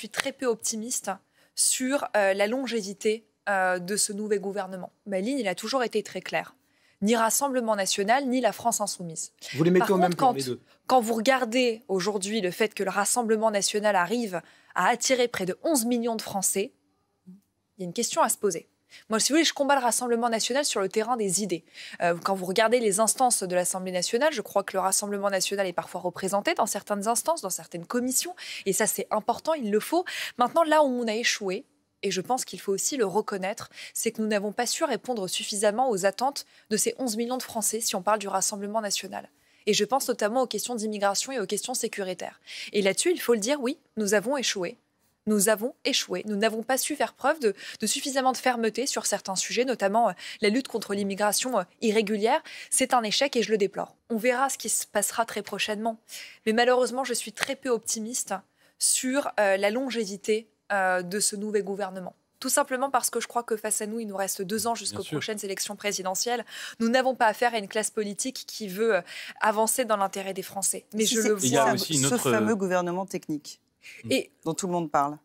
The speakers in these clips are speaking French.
suis très peu optimiste sur la longévité de ce nouvel gouvernement. Ma ligne, elle a toujours été très claire. Ni Rassemblement national, ni la France insoumise. Vous les mettez au même plan, les deux. Quand vous regardez aujourd'hui le fait que le Rassemblement national arrive à attirer près de 11 millions de Français, il y a une question à se poser. Moi, si vous voulez, je combats le Rassemblement national sur le terrain des idées. Quand vous regardez les instances de l'Assemblée nationale, je crois que le Rassemblement national est parfois représenté dans certaines instances, dans certaines commissions. Et ça, c'est important, il le faut. Maintenant, là où on a échoué, et je pense qu'il faut aussi le reconnaître, c'est que nous n'avons pas su répondre suffisamment aux attentes de ces 11 millions de Français si on parle du Rassemblement national. Et je pense notamment aux questions d'immigration et aux questions sécuritaires. Et là-dessus, il faut le dire, oui, nous avons échoué. Nous avons échoué. Nous n'avons pas su faire preuve de suffisamment de fermeté sur certains sujets, notamment la lutte contre l'immigration irrégulière. C'est un échec et je le déplore. On verra ce qui se passera très prochainement. Mais malheureusement, je suis très peu optimiste sur la longévité de ce nouvel gouvernement. Tout simplement parce que je crois que face à nous, il nous reste 2 ans jusqu'aux prochaines élections présidentielles. Nous n'avons pas affaire à une classe politique qui veut avancer dans l'intérêt des Français. Mais je le vois. Il y a aussi ce fameux gouvernement technique dont tout le monde parle.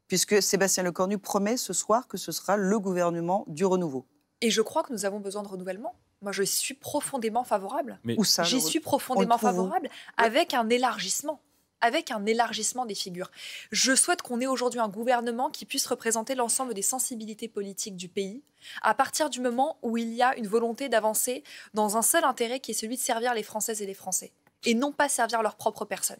Puisque Sébastien Lecornu promet ce soir que ce sera le gouvernement du renouveau. Et je crois que nous avons besoin de renouvellement. Moi, je suis profondément favorable. Où ça, j'y suis profondément favorable avec un élargissement. Avec un élargissement des figures. Je souhaite qu'on ait aujourd'hui un gouvernement qui puisse représenter l'ensemble des sensibilités politiques du pays, à partir du moment où il y a une volonté d'avancer dans un seul intérêt qui est celui de servir les Françaises et les Français, et non pas servir leur propre personne.